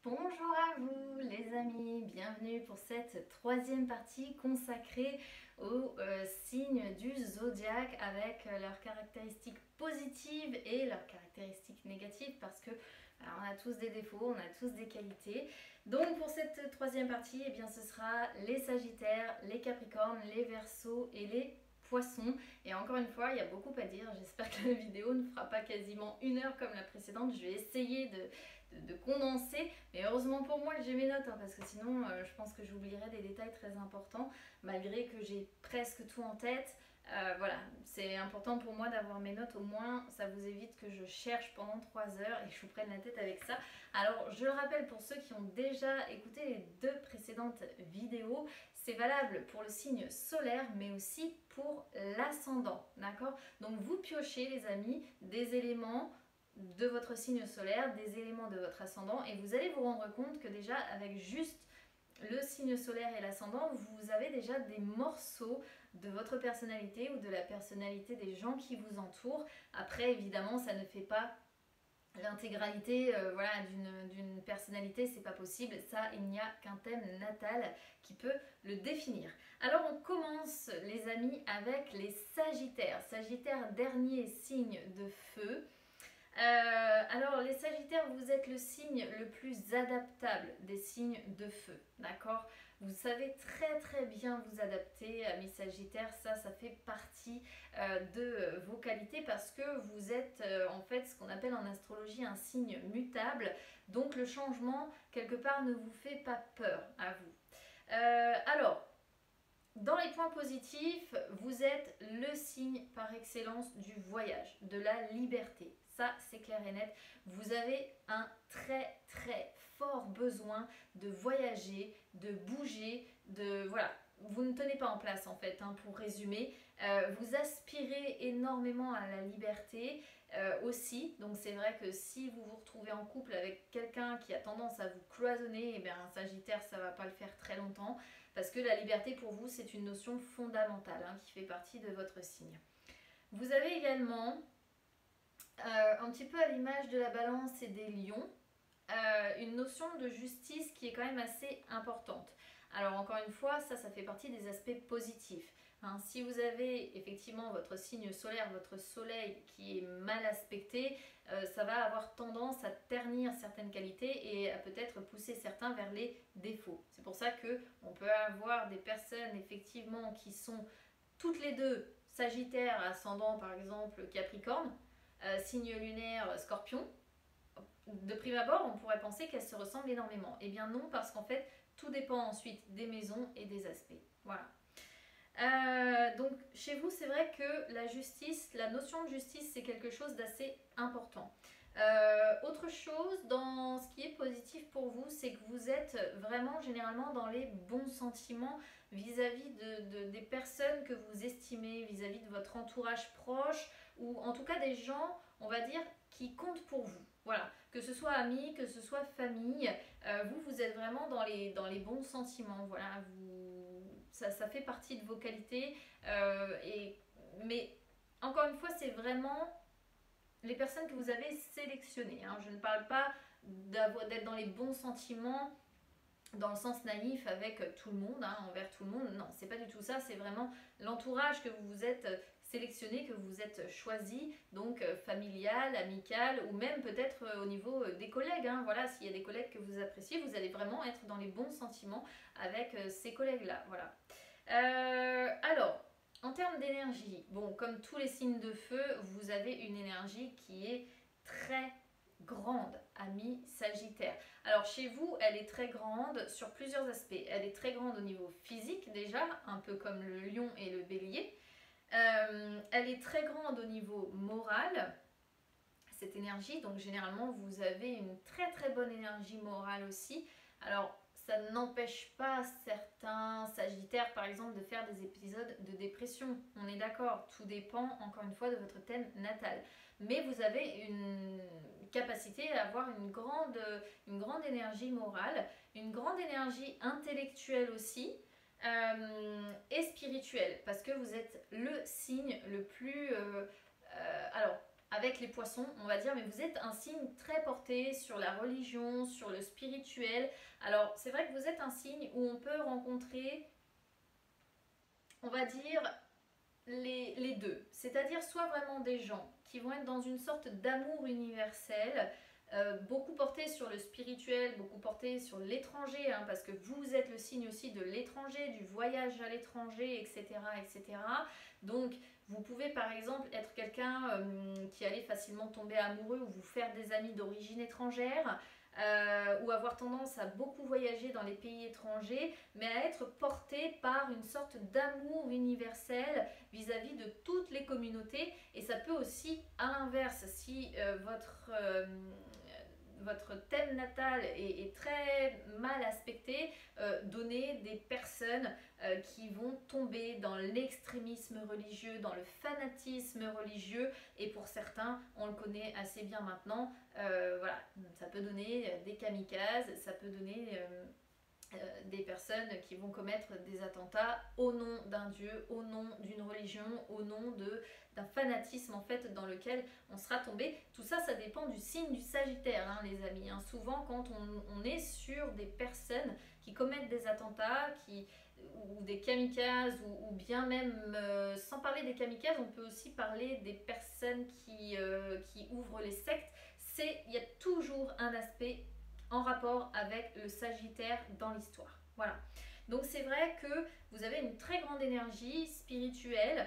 Bonjour à vous les amis, bienvenue pour cette troisième partie consacrée aux signes du zodiaque avec leurs caractéristiques positives et leurs caractéristiques négatives parce que on a tous des défauts, on a tous des qualités. Donc pour cette troisième partie, eh bien, ce sera les Sagittaires, les Capricornes, les Verseaux et les Poissons. Et encore une fois, il y a beaucoup à dire. J'espère que la vidéo ne fera pas quasiment 1 heure comme la précédente. Je vais essayer de condenser. Mais heureusement pour moi que j'ai mes notes, hein, parce que sinon je pense que j'oublierais des détails très importants, malgré que j'ai presque tout en tête. Voilà, c'est important pour moi d'avoir mes notes, au moins ça vous évite que je cherche pendant 3 heures et que je vous prenne la tête avec ça. Alors je le rappelle pour ceux qui ont déjà écouté les 2 précédentes vidéos, c'est valable pour le signe solaire mais aussi pour l'ascendant, d'accord? Donc vous piochez les amis des éléments de votre signe solaire, des éléments de votre ascendant et vous allez vous rendre compte que déjà avec juste le signe solaire et l'ascendant, vous avez déjà des morceaux de votre personnalité ou de la personnalité des gens qui vous entourent. Après, évidemment, ça ne fait pas l'intégralité voilà, d'une personnalité, c'est pas possible. Ça, il n'y a qu'un thème natal qui peut le définir. Alors, on commence, les amis, avec les Sagittaires. Sagittaire, dernier signe de feu. Alors les Sagittaires, vous êtes le signe le plus adaptable des signes de feu, d'accord? Vous savez très bien vous adapter, amis Sagittaires, ça fait partie de vos qualités parce que vous êtes en fait ce qu'on appelle en astrologie un signe mutable, donc le changement quelque part ne vous fait pas peur à vous. Alors, dans les points positifs, vous êtes le signe par excellence du voyage, de la liberté. Ça, c'est clair et net. Vous avez un très fort besoin de voyager, de bouger, de... Voilà, vous ne tenez pas en place en fait, hein, pour résumer. Vous aspirez énormément à la liberté aussi. Donc c'est vrai que si vous vous retrouvez en couple avec quelqu'un qui a tendance à vous cloisonner, eh bien un Sagittaire, ça ne va pas le faire très longtemps. Parce que la liberté pour vous, c'est une notion fondamentale, hein, qui fait partie de votre signe. Vous avez également, un petit peu à l'image de la balance et des lions, une notion de justice qui est quand même assez importante. Alors encore une fois, ça fait partie des aspects positifs. Hein, si vous avez effectivement votre signe solaire, votre soleil qui est mal aspecté, ça va avoir tendance à ternir certaines qualités et à peut-être pousser certains vers les défauts. C'est pour ça que on peut avoir des personnes effectivement qui sont toutes les deux Sagittaire, ascendant par exemple Capricorne, signe lunaire Scorpion. De prime abord, on pourrait penser qu'elles se ressemblent énormément. Eh bien non, parce qu'en fait, tout dépend ensuite des maisons et des aspects. Voilà. Donc chez vous, c'est vrai que la justice, la notion de justice, c'est quelque chose d'assez important. Autre chose, dans ce qui est positif pour vous, c'est que vous êtes vraiment généralement dans les bons sentiments vis-à-vis des personnes que vous estimez, vis-à-vis de votre entourage proche, ou en tout cas des gens, on va dire, qui comptent pour vous. Voilà, que ce soit amis, que ce soit famille, vous êtes vraiment dans les bons sentiments. Voilà, ça fait partie de vos qualités. Mais encore une fois, c'est vraiment les personnes que vous avez sélectionnées. Hein. Je ne parle pas d'être dans les bons sentiments dans le sens naïf avec tout le monde, hein, envers tout le monde. Non, c'est pas du tout ça. C'est vraiment l'entourage que vous vous êtes sélectionné, que vous êtes choisi, donc familial, amical, ou même peut-être au niveau des collègues. Hein. Voilà, s'il y a des collègues que vous appréciez, vous allez vraiment être dans les bons sentiments avec ces collègues-là. Voilà. Alors, en termes d'énergie, bon, comme tous les signes de feu, vous avez une énergie qui est très grande, ami Sagittaire. Alors chez vous, elle est très grande sur plusieurs aspects. Elle est très grande au niveau physique déjà, un peu comme le lion et le bélier. Elle est très grande au niveau moral, cette énergie. Donc généralement, vous avez une très bonne énergie morale aussi. Alors ça n'empêche pas certains Sagittaires, par exemple, de faire des épisodes de dépression. On est d'accord, tout dépend, encore une fois, de votre thème natal. Mais vous avez une capacité à avoir une grande énergie morale, une grande énergie intellectuelle aussi, et spirituelle, parce que vous êtes le signe le plus... alors, avec les poissons, on va dire, mais vous êtes un signe très porté sur la religion, sur le spirituel. Alors, c'est vrai que vous êtes un signe où on peut rencontrer, on va dire, les deux. C'est-à-dire soit vraiment des gens qui vont être dans une sorte d'amour universel, beaucoup porté sur le spirituel, beaucoup porté sur l'étranger, hein, parce que vous êtes le signe aussi de l'étranger, du voyage à l'étranger, etc., etc. Donc, vous pouvez par exemple être quelqu'un qui allait facilement tomber amoureux ou vous faire des amis d'origine étrangère, ou avoir tendance à beaucoup voyager dans les pays étrangers, mais à être porté par une sorte d'amour universel vis-à-vis de toutes les communautés. Et ça peut aussi, à l'inverse, si votre thème natal est très mal aspecté, donner des personnes qui vont tomber dans l'extrémisme religieux, dans le fanatisme religieux, et pour certains, on le connaît assez bien maintenant, voilà, ça peut donner des kamikazes, ça peut donner des personnes qui vont commettre des attentats au nom d'un dieu, au nom d'une religion, au nom d'un fanatisme en fait dans lequel on sera tombé. Tout ça, ça dépend du signe du Sagittaire, hein, les amis. Hein. Souvent, quand on est sur des personnes qui commettent des attentats, ou des kamikazes, ou bien même, sans parler des kamikazes, on peut aussi parler des personnes qui ouvrent les sectes. Il y a toujours un aspect en rapport avec le Sagittaire dans l'histoire. Voilà. Donc c'est vrai que vous avez une très grande énergie spirituelle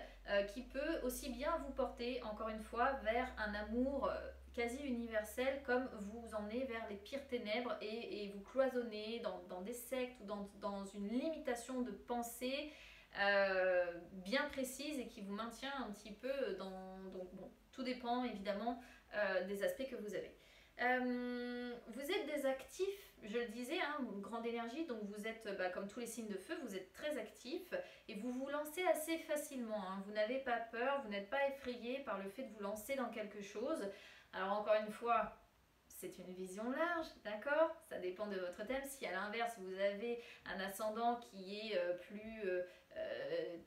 qui peut aussi bien vous porter, encore une fois, vers un amour quasi universel, comme vous emmenez vers les pires ténèbres et vous cloisonnez dans des sectes ou dans une limitation de pensée bien précise et qui vous maintient un petit peu dans... Donc bon, tout dépend évidemment des aspects que vous avez. Vous êtes des actifs, je le disais, hein, grande énergie, donc vous êtes, comme tous les signes de feu, vous êtes très actifs et vous vous lancez assez facilement. Hein. Vous n'avez pas peur, vous n'êtes pas effrayé par le fait de vous lancer dans quelque chose. Alors encore une fois, c'est une vision large, d'accord? Ça dépend de votre thème. Si à l'inverse, vous avez un ascendant qui est plus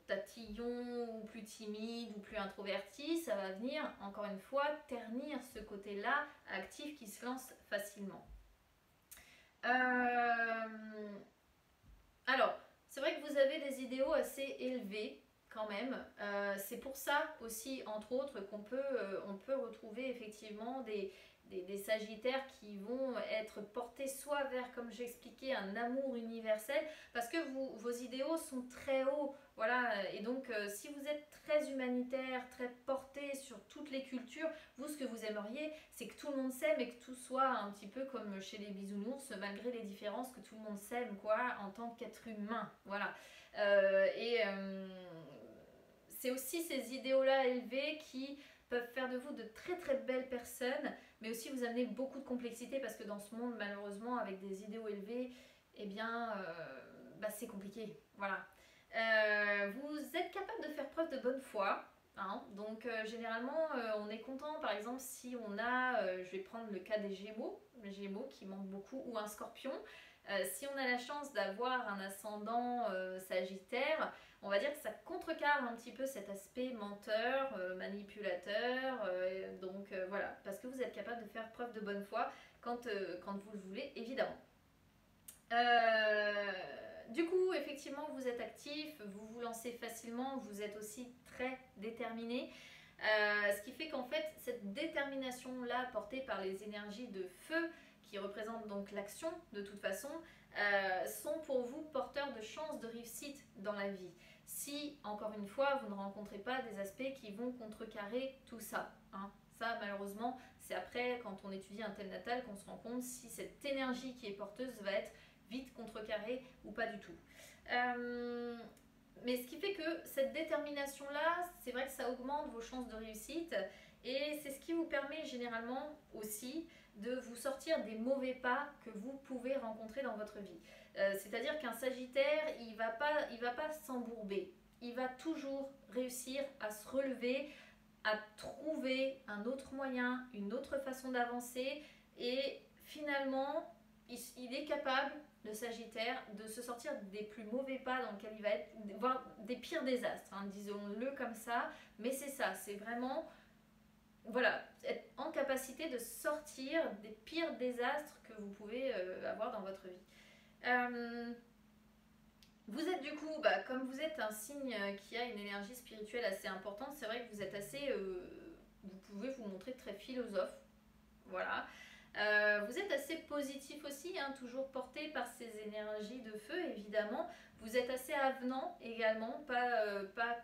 tatillon ou plus timide ou plus introverti, ça va venir, encore une fois, ternir ce côté-là actif qui se lance facilement. Alors, c'est vrai que vous avez des idéaux assez élevés quand même. C'est pour ça aussi, entre autres, on peut retrouver effectivement des sagittaires qui vont être portés soit vers, comme j'expliquais, un amour universel, parce que vos idéaux sont très hauts, voilà, et donc si vous êtes très humanitaire, très porté sur toutes les cultures, vous, ce que vous aimeriez, c'est que tout le monde s'aime et que tout soit un petit peu comme chez les bisounours, malgré les différences, que tout le monde s'aime, quoi, en tant qu'être humain, voilà. C'est aussi ces idéaux-là élevés qui peuvent faire de vous de très très belles personnes, mais aussi vous amener beaucoup de complexité, parce que dans ce monde, malheureusement, avec des idéaux élevés, eh bien, c'est compliqué. Voilà. Vous êtes capable de faire preuve de bonne foi. Hein, donc généralement on est content, par exemple si on a, je vais prendre le cas des Gémeaux, les Gémeaux qui manquent beaucoup, ou un Scorpion. Si on a la chance d'avoir un ascendant Sagittaire, on va dire que ça contrecarre un petit peu cet aspect menteur, manipulateur, donc voilà, parce que vous êtes capable de faire preuve de bonne foi quand vous le voulez, évidemment. Du coup, effectivement, vous êtes actif, vous vous lancez facilement, vous êtes aussi très déterminé. Ce qui fait qu'en fait, cette détermination-là, portée par les énergies de feu, qui représentent donc l'action de toute façon, sont pour vous porteurs de chances de réussite dans la vie. Si, encore une fois, vous ne rencontrez pas des aspects qui vont contrecarrer tout ça. Hein. Ça, malheureusement, c'est après, quand on étudie un thème natal, qu'on se rend compte si cette énergie qui est porteuse va être vite contrecarrée ou pas du tout. Mais ce qui fait que cette détermination-là, c'est vrai que ça augmente vos chances de réussite, et c'est ce qui vous permet généralement aussi de vous sortir des mauvais pas que vous pouvez rencontrer dans votre vie. C'est-à-dire qu'un Sagittaire, il va pas s'embourber. Il va toujours réussir à se relever, à trouver un autre moyen, une autre façon d'avancer, et finalement, il est capable, le Sagittaire, de se sortir des plus mauvais pas dans lesquels il va être, voire des pires désastres, hein, disons-le comme ça. Mais c'est ça, c'est vraiment voilà, être en capacité de sortir des pires désastres que vous pouvez avoir dans votre vie. Vous êtes du coup, comme vous êtes un signe qui a une énergie spirituelle assez importante, c'est vrai que vous êtes assez, vous pouvez vous montrer très philosophe, voilà. Vous êtes assez positif aussi, hein, toujours porté par ces énergies de feu, évidemment. Vous êtes assez avenant également, pas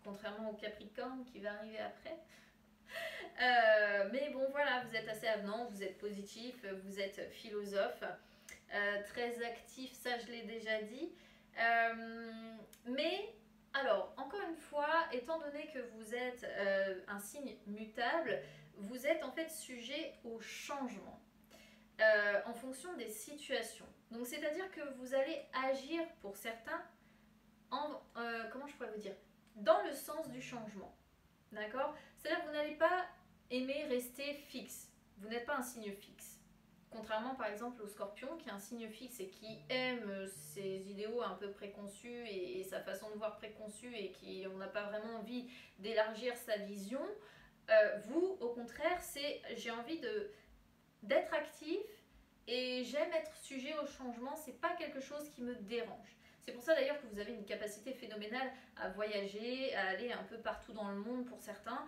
contrairement au Capricorne qui va arriver après. Mais bon, voilà, vous êtes assez avenant, vous êtes positif, vous êtes philosophe, très actif, ça je l'ai déjà dit. Mais alors, encore une fois, étant donné que vous êtes un signe mutable, vous êtes en fait sujet au changement en fonction des situations. Donc, c'est-à-dire que vous allez agir pour certains comment je pourrais vous dire, dans le sens du changement. D'accord? C'est-à-dire que vous n'allez pas aimer rester fixe. Vous n'êtes pas un signe fixe. Contrairement par exemple au Scorpion qui est un signe fixe et qui aime ses idéaux un peu préconçus et sa façon de voir préconçue et qui on n'a pas vraiment envie d'élargir sa vision. Vous, au contraire, c'est j'ai envie d'être actif et j'aime être sujet au changement. C'est pas quelque chose qui me dérange. C'est pour ça d'ailleurs que vous avez une capacité phénoménale à voyager, à aller un peu partout dans le monde pour certains,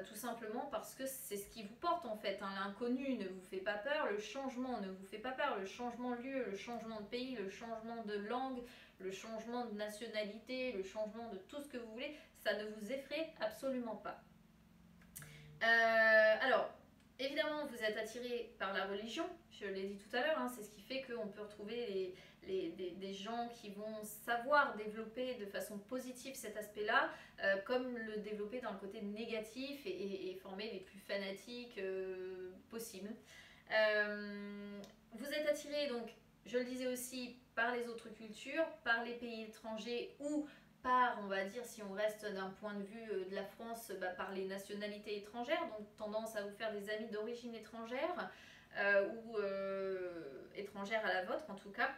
tout simplement parce que c'est ce qui vous porte en fait. Hein. L'inconnu ne vous fait pas peur, le changement ne vous fait pas peur, le changement de lieu, le changement de pays, le changement de langue, le changement de nationalité, le changement de tout ce que vous voulez, ça ne vous effraie absolument pas. Alors, évidemment, vous êtes attiré par la religion, je l'ai dit tout à l'heure, hein, c'est ce qui fait qu'on peut retrouver des gens qui vont savoir développer de façon positive cet aspect-là, comme le développer dans le côté négatif et former les plus fanatiques possibles. Vous êtes attiré, donc, je le disais aussi, par les autres cultures, par les pays étrangers ou par, on va dire, si on reste d'un point de vue de la France, par les nationalités étrangères, donc tendance à vous faire des amis d'origine étrangère ou étrangère à la vôtre en tout cas.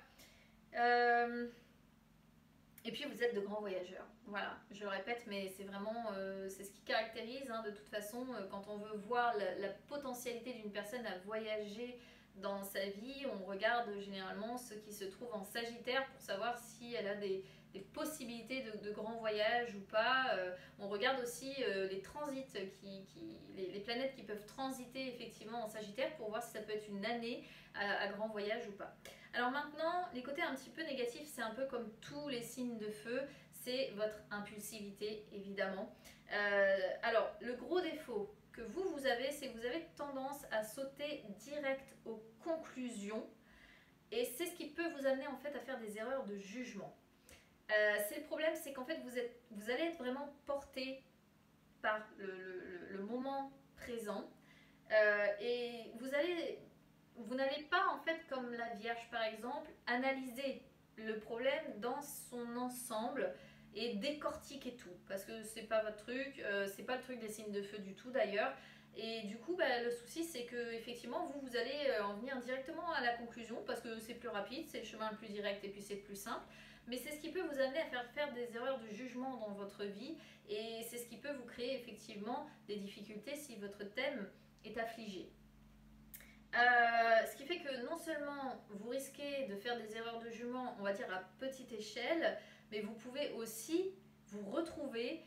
Et puis vous êtes de grands voyageurs. Voilà, je le répète, mais c'est vraiment c'est ce qui caractérise de toute façon quand on veut voir la potentialité d'une personne à voyager dans sa vie, on regarde généralement ce qui se trouve en Sagittaire pour savoir si elle a des possibilités de grands voyages ou pas. On regarde aussi les transits, les planètes qui peuvent transiter effectivement en Sagittaire pour voir si ça peut être une année à grand voyage ou pas. Alors maintenant, les côtés un petit peu négatifs, c'est un peu comme tous les signes de feu, c'est votre impulsivité évidemment. Alors le gros défaut que vous avez, c'est que vous avez tendance à sauter direct aux conclusions et c'est ce qui peut vous amener en fait à faire des erreurs de jugement. C'est le problème, c'est qu'en fait vous allez être vraiment porté par le moment présent et vous n'allez pas en fait comme la Vierge par exemple analyser le problème dans son ensemble et décortiquer tout parce que c'est pas votre truc, c'est pas le truc des signes de feu du tout d'ailleurs. Et du coup, le souci, c'est que effectivement, vous allez en venir directement à la conclusion parce que c'est plus rapide, c'est le chemin le plus direct et puis c'est le plus simple. Mais c'est ce qui peut vous amener à faire des erreurs de jugement dans votre vie et c'est ce qui peut vous créer effectivement des difficultés si votre thème est affligé. Ce qui fait que non seulement vous risquez de faire des erreurs de jugement, on va dire à petite échelle, mais vous pouvez aussi vous retrouver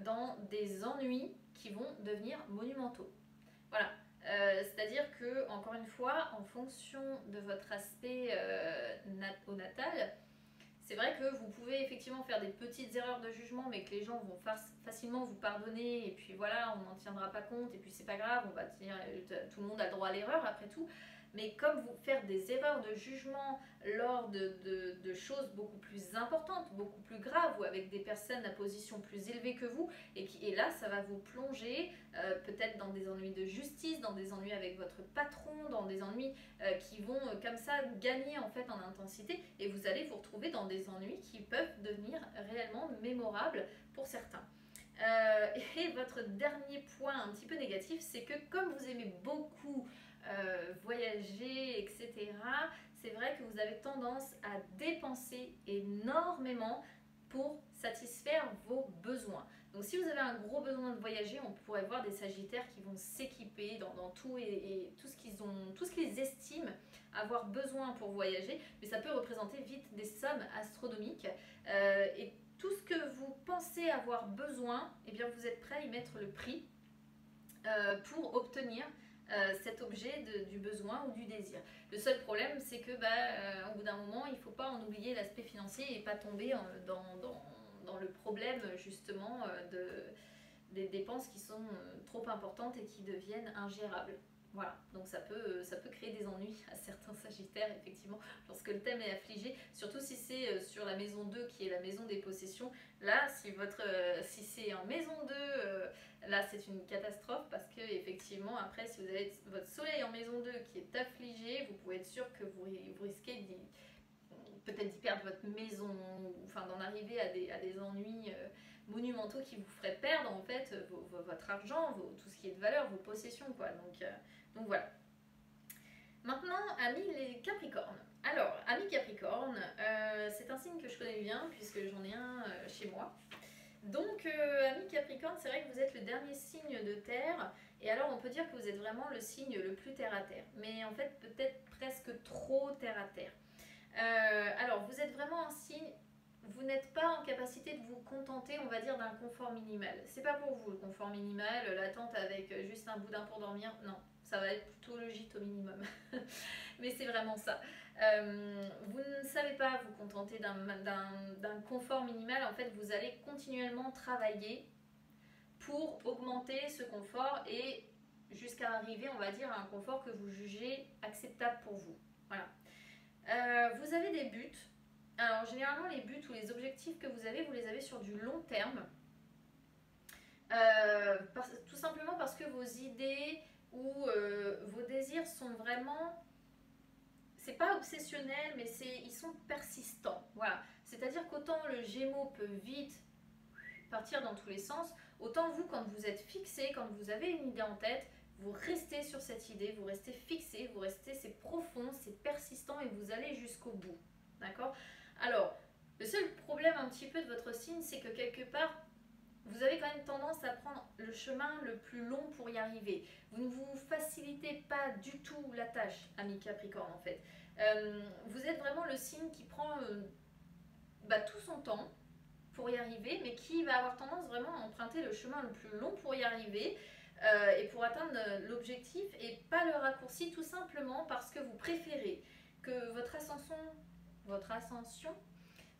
dans des ennuis qui vont devenir monumentaux. Voilà. C'est-à-dire que, encore une fois, en fonction de votre aspect au natal, c'est vrai que vous pouvez effectivement faire des petites erreurs de jugement, mais que les gens vont facilement vous pardonner, et puis voilà, on n'en tiendra pas compte, et puis c'est pas grave, on va dire, tout le monde a le droit à l'erreur après tout. Mais comme vous faire des erreurs de jugement lors de choses beaucoup plus importantes, beaucoup plus graves, ou avec des personnes à position plus élevée que vous, et là, ça va vous plonger peut-être dans des ennuis de justice, dans des ennuis avec votre patron, dans des ennuis qui vont comme ça gagner en fait en intensité, et vous allez vous retrouver dans des ennuis qui peuvent devenir réellement mémorables pour certains. Et votre dernier point un petit peu négatif, c'est que comme vous aimez beaucoup voyager, etc., c'est vrai que vous avez tendance à dépenser énormément pour satisfaire vos besoins. Donc si vous avez un gros besoin de voyager, on pourrait voir des Sagittaires qui vont s'équiper dans tout et tout ce qu'ils estiment avoir besoin pour voyager, mais ça peut représenter vite des sommes astronomiques. Et tout ce que vous pensez avoir besoin, eh bien vous êtes prêt à y mettre le prix pour obtenir cet objet du besoin ou du désir. Le seul problème, c'est que au bout d'un moment, il ne faut pas en oublier l'aspect financier et pas tomber dans le problème justement des dépenses qui sont trop importantes et qui deviennent ingérables. Voilà, donc ça peut créer des ennuis à certains Sagittaires, effectivement, lorsque le thème est affligé, surtout si c'est sur la maison 2 qui est la maison des possessions. Là, si c'est en maison 2, là c'est une catastrophe parce que effectivement, après, si vous avez votre soleil en maison 2 qui est affligé, vous pouvez être sûr que vous risquez peut-être d'y perdre votre maison, enfin d'en arriver à des ennuis monumentaux qui vous feraient perdre en fait votre argent, tout ce qui est de valeur, vos possessions quoi. Donc voilà. Maintenant, amis les Capricornes. Alors, amis Capricornes, c'est un signe que je connais bien puisque j'en ai un chez moi. Donc, amis Capricorne, c'est vrai que vous êtes le dernier signe de terre. Et alors, on peut dire que vous êtes vraiment le signe le plus terre à terre. Mais en fait, peut-être presque trop terre à terre. Alors, vous êtes vraiment un signe, vous n'êtes pas en capacité de vous contenter, on va dire, d'un confort minimal. C'est pas pour vous le confort minimal, l'attente avec juste un boudin pour dormir, non, ça va être plutôt le gîte au minimum. Mais c'est vraiment ça. Vous ne savez pas vous contenter d'un confort minimal, en fait, vous allez continuellement travailler pour augmenter ce confort et jusqu'à arriver, on va dire, à un confort que vous jugez acceptable pour vous. Voilà. Vous avez des buts. Alors généralement les buts ou les objectifs que vous les avez sur du long terme. Tout simplement parce que vos idées ou vos désirs sont vraiment... C'est pas obsessionnel, mais ils sont persistants. Voilà. C'est-à-dire qu'autant le Gémeaux peut vite partir dans tous les sens, autant vous, quand vous êtes fixé, quand vous avez une idée en tête, vous restez sur cette idée, vous restez fixé, c'est profond, c'est persistant et vous allez jusqu'au bout. D'accord? Alors, le seul problème un petit peu de votre signe, c'est que quelque part, vous avez quand même tendance à prendre le chemin le plus long pour y arriver. Vous ne vous facilitez pas du tout la tâche, ami Capricorne, en fait. Vous êtes vraiment le signe qui prend tout son temps pour y arriver, mais qui va avoir tendance vraiment à emprunter le chemin le plus long pour y arriver. Et pour atteindre l'objectif et pas le raccourci, tout simplement parce que vous préférez que votre ascension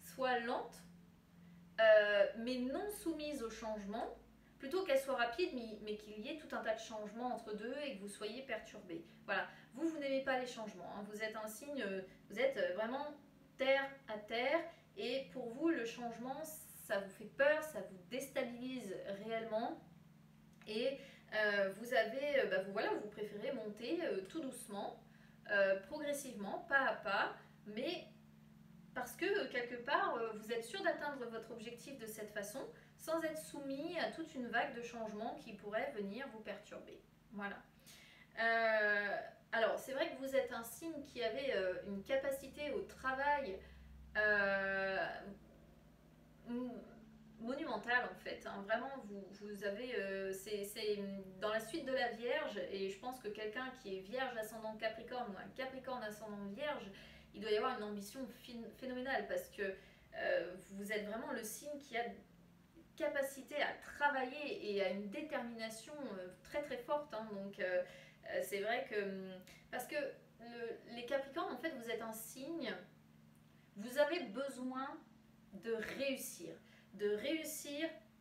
soit lente mais non soumise au changement, plutôt qu'elle soit rapide mais qu'il y ait tout un tas de changements entre deux et que vous soyez perturbé. Voilà, vous n'aimez pas les changements, hein. Vous êtes un signe, vous êtes vraiment terre à terre et pour vous le changement ça vous fait peur, ça vous déstabilise réellement et vous préférez monter tout doucement, progressivement, pas à pas, mais parce que quelque part, vous êtes sûr d'atteindre votre objectif de cette façon, sans être soumis à toute une vague de changements qui pourraient venir vous perturber. Voilà. Alors, c'est vrai que vous êtes un signe qui avait une capacité au travail monumentale en fait, hein. Vraiment vous avez c'est dans la suite de la Vierge et je pense que quelqu'un qui est Vierge ascendant Capricorne ou un Capricorne ascendant Vierge, il doit y avoir une ambition phénoménale parce que vous êtes vraiment le signe qui a capacité à travailler et à une détermination très très forte, hein. Donc c'est vrai que parce que les Capricornes en fait vous êtes un signe, vous avez besoin de réussir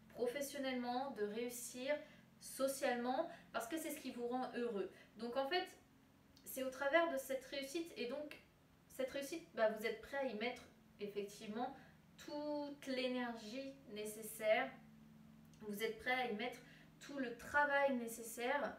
professionnellement, de réussir socialement, parce que c'est ce qui vous rend heureux. Donc en fait, c'est au travers de cette réussite, et donc cette réussite, vous êtes prêt à y mettre effectivement toute l'énergie nécessaire, vous êtes prêt à y mettre tout le travail nécessaire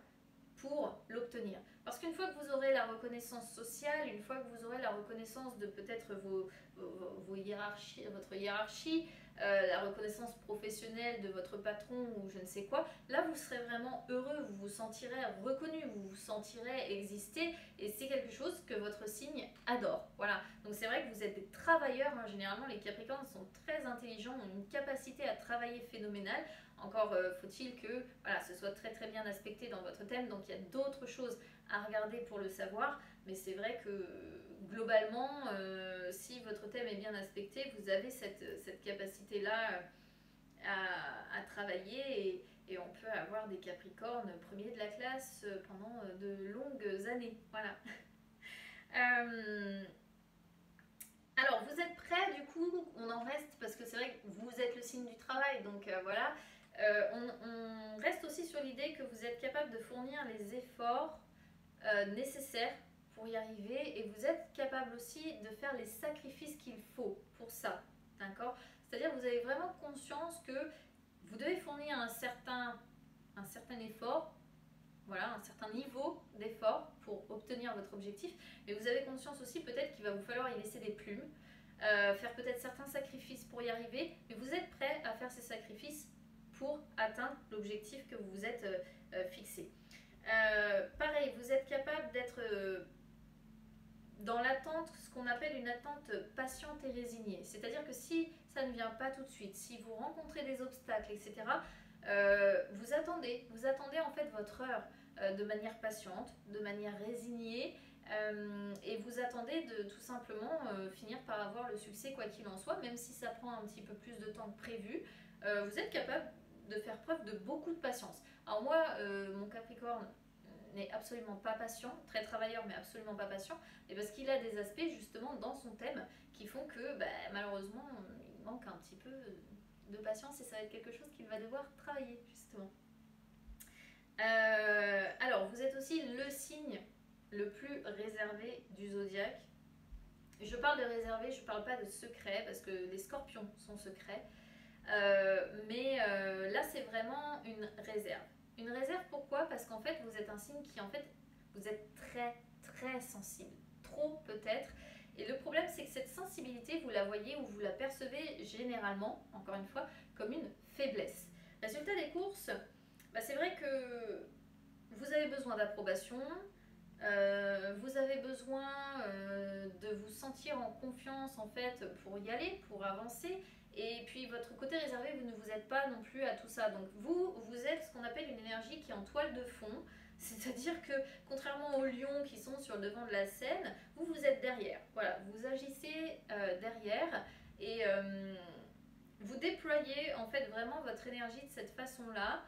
pour l'obtenir. Parce qu'une fois que vous aurez la reconnaissance sociale, une fois que vous aurez la reconnaissance de peut-être vos hiérarchies, votre hiérarchie, la reconnaissance professionnelle de votre patron ou je ne sais quoi, là vous serez vraiment heureux, vous vous sentirez reconnu, vous vous sentirez exister et c'est quelque chose que votre signe adore. Voilà, donc c'est vrai que vous êtes des travailleurs, hein. Généralement les Capricornes sont très intelligents, ont une capacité à travailler phénoménale. Encore faut-il que voilà, ce soit très très bien aspecté dans votre thème, donc il y a d'autres choses à regarder pour le savoir, mais c'est vrai que globalement, si votre thème est bien aspecté, vous avez cette capacité-là à travailler et on peut avoir des Capricornes premiers de la classe pendant de longues années. Voilà. Euh, alors, vous êtes prêts du coup? On en reste parce que c'est vrai que vous êtes le signe du travail, donc voilà. On reste aussi sur l'idée que vous êtes capable de fournir les efforts nécessaires pour y arriver et vous êtes capable aussi de faire les sacrifices qu'il faut pour ça. D'accord? C'est-à-dire que vous avez vraiment conscience que vous devez fournir un certain effort, voilà, un certain niveau d'effort pour obtenir votre objectif, mais vous avez conscience aussi peut-être qu'il va vous falloir y laisser des plumes, faire peut-être certains sacrifices pour y arriver, mais vous êtes prêt à faire ces sacrifices pour atteindre l'objectif que vous vous êtes fixé. Pareil, vous êtes capable d'être dans l'attente, ce qu'on appelle une attente patiente et résignée. C'est-à-dire que si ça ne vient pas tout de suite, si vous rencontrez des obstacles, etc., vous attendez en fait votre heure de manière patiente, de manière résignée, et vous attendez de tout simplement finir par avoir le succès quoi qu'il en soit, même si ça prend un petit peu plus de temps que prévu. Vous êtes capable de faire preuve de beaucoup de patience. Alors moi, mon Capricorne n'est absolument pas patient, très travailleur mais absolument pas patient, et parce qu'il a des aspects justement dans son thème qui font que malheureusement il manque un petit peu de patience et ça va être quelque chose qu'il va devoir travailler justement. Alors vous êtes aussi le signe le plus réservé du zodiaque. Je parle de réservé, je parle pas de secret parce que les scorpions sont secrets. Là c'est vraiment une réserve. Une réserve pourquoi? Parce qu'en fait vous êtes un signe qui en fait vous êtes très très sensible. Trop peut-être. Et le problème c'est que cette sensibilité vous la voyez ou vous la percevez généralement, encore une fois, comme une faiblesse. Résultat des courses, c'est vrai que vous avez besoin d'approbation, vous avez besoin de vous sentir en confiance en fait pour y aller, pour avancer. Et puis votre côté réservé, vous ne vous êtes pas non plus à tout ça. Donc vous êtes ce qu'on appelle une énergie qui est en toile de fond. C'est-à-dire que contrairement aux lions qui sont sur le devant de la scène, vous êtes derrière. Voilà, vous agissez derrière et vous déployez en fait vraiment votre énergie de cette façon-là.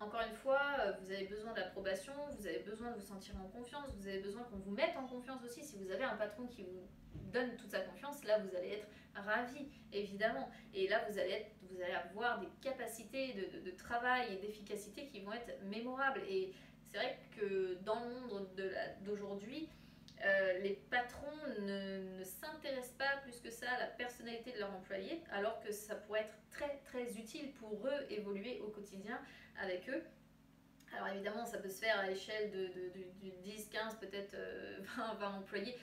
Encore une fois, vous avez besoin d'approbation, vous avez besoin de vous sentir en confiance, vous avez besoin qu'on vous mette en confiance aussi. Si vous avez un patron qui vous donne toute sa confiance, là vous allez être ravi, évidemment. Et là vous allez avoir des capacités de travail et d'efficacité qui vont être mémorables. Et c'est vrai que dans le monde d'aujourd'hui, les patrons ne s'intéressent pas plus que ça à la personnalité de leur employé, alors que ça pourrait être très très utile pour eux évoluer au quotidien avec eux. Alors évidemment, ça peut se faire à l'échelle de 10, 15, peut-être 20 employés.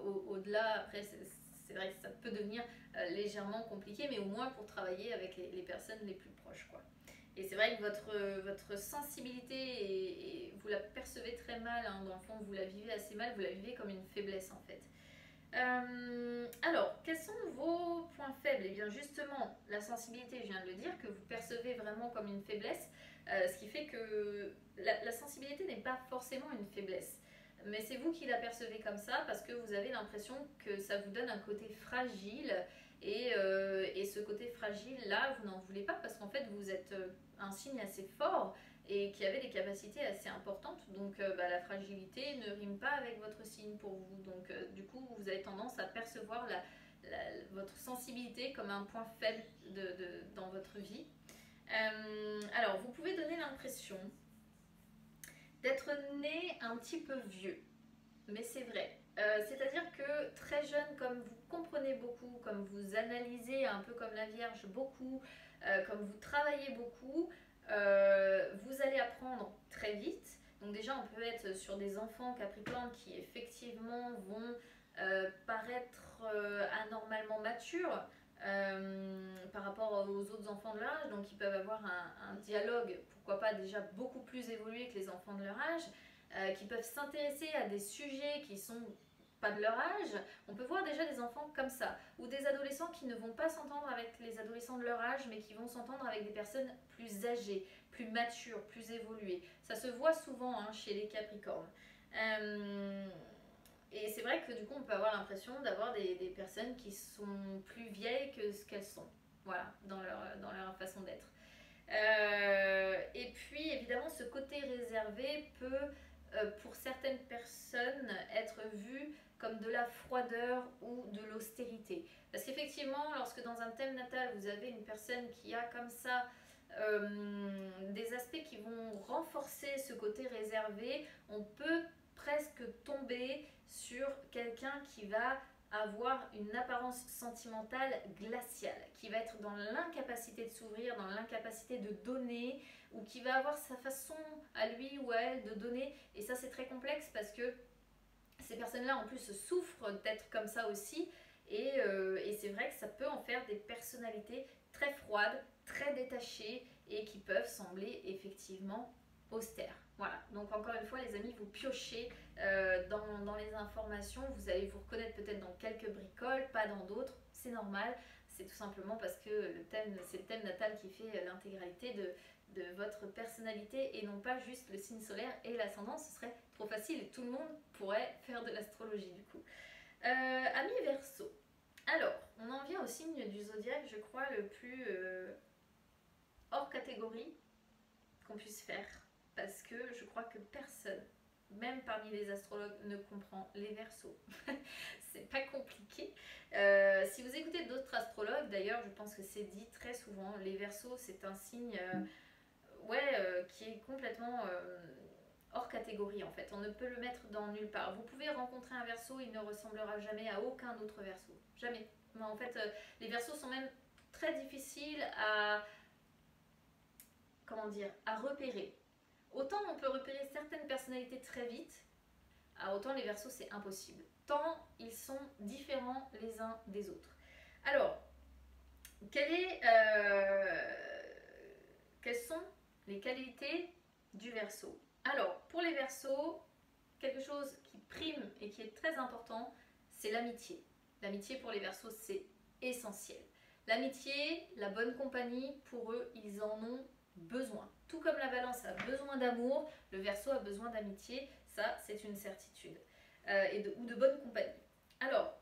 Au-delà, après, c'est vrai que ça peut devenir légèrement compliqué, mais au moins pour travailler avec les personnes les plus proches, quoi. Et c'est vrai que votre sensibilité, vous la percevez très mal, hein, dans le fond, vous la vivez assez mal, vous la vivez comme une faiblesse en fait. Alors, quels sont vos points faibles? Et bien justement, la sensibilité, je viens de le dire, que vous percevez vraiment comme une faiblesse, ce qui fait que la sensibilité n'est pas forcément une faiblesse. Mais c'est vous qui la percevez comme ça parce que vous avez l'impression que ça vous donne un côté fragile et ce côté fragile là, vous n'en voulez pas parce qu'en fait vous êtes un signe assez fort et qui avait des capacités assez importantes. Donc la fragilité ne rime pas avec votre signe pour vous. Donc du coup, vous avez tendance à percevoir votre sensibilité comme un point faible dans votre vie. Alors, vous pouvez donner l'impression d'être né un petit peu vieux. Mais c'est vrai. C'est-à-dire que très jeune, comme vous comprenez beaucoup, comme vous analysez un peu comme la Vierge beaucoup, comme vous travaillez beaucoup, vous allez apprendre très vite, Donc déjà, on peut être sur des enfants Capricorne qui effectivement vont paraître anormalement matures par rapport aux autres enfants de leur âge. Donc ils peuvent avoir un dialogue, pourquoi pas déjà beaucoup plus évolué que les enfants de leur âge, qui peuvent s'intéresser à des sujets qui sont pas de leur âge. On peut voir déjà des enfants comme ça, ou des adolescents qui ne vont pas s'entendre avec les adolescents de leur âge, mais qui vont s'entendre avec des personnes plus âgées, plus matures, plus évoluées. Ça se voit souvent hein, chez les Capricornes. Et c'est vrai que du coup, on peut avoir l'impression d'avoir des personnes qui sont plus vieilles que ce qu'elles sont, voilà, dans leur façon d'être. Et puis, évidemment, ce côté réservé peut, pour certaines personnes, être vu comme de la froideur ou de l'austérité. Parce qu'effectivement, lorsque dans un thème natal, vous avez une personne qui a comme ça des aspects qui vont renforcer ce côté réservé, on peut presque tomber sur quelqu'un qui va avoir une apparence sentimentale glaciale, qui va être dans l'incapacité de s'ouvrir, dans l'incapacité de donner, ou qui va avoir sa façon à lui ou à elle de donner. Et ça, c'est très complexe parce que ces personnes-là, en plus, souffrent d'être comme ça aussi. Et c'est vrai que ça peut en faire des personnalités très froides, très détachées et qui peuvent sembler effectivement austères. Voilà, donc encore une fois les amis, vous piochez dans les informations, vous allez vous reconnaître peut-être dans quelques bricoles, pas dans d'autres, c'est normal, c'est tout simplement parce que c'est le thème natal qui fait l'intégralité de votre personnalité et non pas juste le signe solaire et l'ascendant, ce serait trop facile et tout le monde pourrait faire de l'astrologie du coup. Amis Verseau, alors on en vient au signe du zodiaque, je crois le plus hors catégorie qu'on puisse faire, parce que je crois que personne, même parmi les astrologues, ne comprend les Verseaux. C'est pas compliqué. Si vous écoutez d'autres astrologues, d'ailleurs, je pense que c'est dit très souvent, les Verseaux, c'est un signe qui est complètement hors catégorie en fait. On ne peut le mettre dans nulle part. Vous pouvez rencontrer un Verseau, il ne ressemblera jamais à aucun autre Verseau. Jamais. Mais en fait, les Verseaux sont même très difficiles à repérer. Autant on peut repérer certaines personnalités très vite, autant les Verseaux c'est impossible. Tant ils sont différents les uns des autres. Alors, quelles sont les qualités du Verseau? Alors, pour les Verseaux, quelque chose qui prime et qui est très important, c'est l'amitié. L'amitié pour les Verseaux, c'est essentiel. L'amitié, la bonne compagnie, pour eux, ils en ont besoin. Tout comme la Balance a besoin d'amour, le Verseau a besoin d'amitié, ça c'est une certitude. Ou de bonne compagnie. Alors,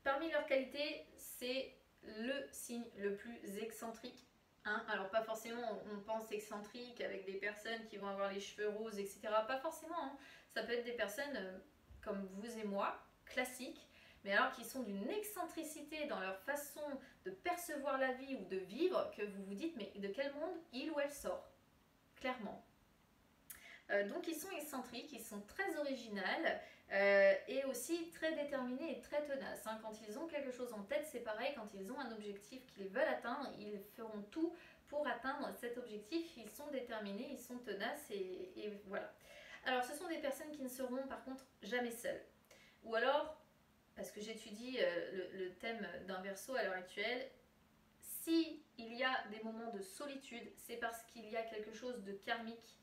parmi leurs qualités, c'est le signe le plus excentrique. Hein, alors pas forcément on pense excentrique avec des personnes qui vont avoir les cheveux roses, etc. Pas forcément, hein. Ça peut être des personnes comme vous et moi, classiques, mais alors qui sont d'une excentricité dans leur façon de percevoir la vie ou de vivre que vous vous dites mais de quel monde il ou elle sort, clairement. Donc ils sont excentriques, ils sont très originales et aussi très déterminés et très tenaces. Hein. Quand ils ont quelque chose en tête, c'est pareil, quand ils ont un objectif qu'ils veulent atteindre, ils feront tout pour atteindre cet objectif. Ils sont déterminés, ils sont tenaces et voilà. Alors ce sont des personnes qui ne seront par contre jamais seules. Ou alors, parce que j'étudie le thème d'un Verseau à l'heure actuelle, si il y a des moments de solitude, c'est parce qu'il y a quelque chose de karmique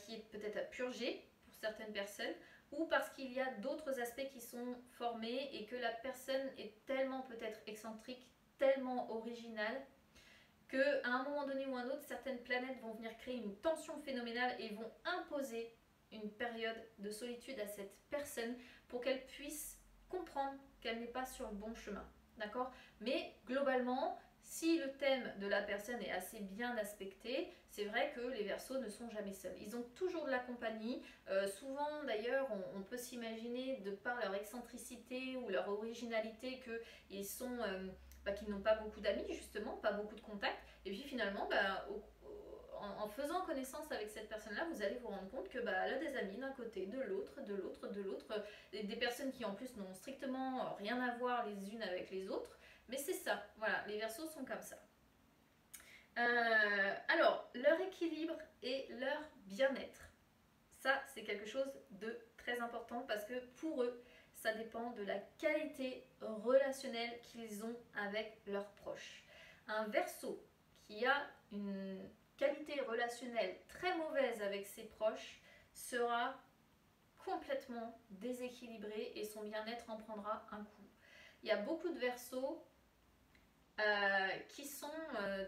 qui est peut-être à purger pour certaines personnes, ou parce qu'il y a d'autres aspects qui sont formés et que la personne est tellement peut-être excentrique, tellement originale, qu'à un moment donné ou un autre, certaines planètes vont venir créer une tension phénoménale et vont imposer une période de solitude à cette personne pour qu'elle puisse comprendre qu'elle n'est pas sur le bon chemin. D'accord? Mais globalement, si le thème de la personne est assez bien aspecté, c'est vrai que les Verseaux ne sont jamais seuls. Ils ont toujours de la compagnie. Souvent, d'ailleurs, on peut s'imaginer, de par leur excentricité ou leur originalité, qu'ils qu'ils n'ont pas beaucoup d'amis, justement, pas beaucoup de contacts. Et puis finalement, en faisant connaissance avec cette personne-là, vous allez vous rendre compte que elle a des amis d'un côté, de l'autre, des personnes qui en plus n'ont strictement rien à voir les unes avec les autres. Mais c'est ça, voilà, les Verseaux sont comme ça. Alors, leur équilibre et leur bien-être, Ça, c'est quelque chose de très important parce que pour eux, ça dépend de la qualité relationnelle qu'ils ont avec leurs proches. Un Verseau qui a une qualité relationnelle très mauvaise avec ses proches sera complètement déséquilibré et son bien-être en prendra un coup. Il y a beaucoup de Verseaux qui sont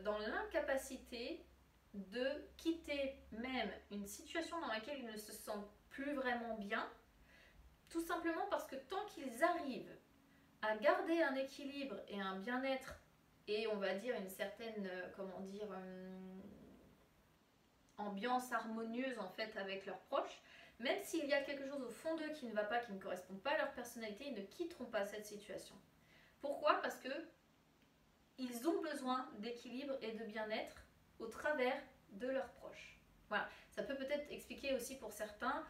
dans l'incapacité de quitter même une situation dans laquelle ils ne se sentent plus vraiment bien, tout simplement parce que tant qu'ils arrivent à garder un équilibre et un bien-être et on va dire une certaine, ambiance harmonieuse en fait avec leurs proches, même s'il y a quelque chose au fond d'eux qui ne va pas, qui ne correspond pas à leur personnalité, ils ne quitteront pas cette situation. Pourquoi? Parce que ils ont besoin d'équilibre et de bien-être au travers de leurs proches. Voilà, ça peut peut-être expliquer aussi pour certains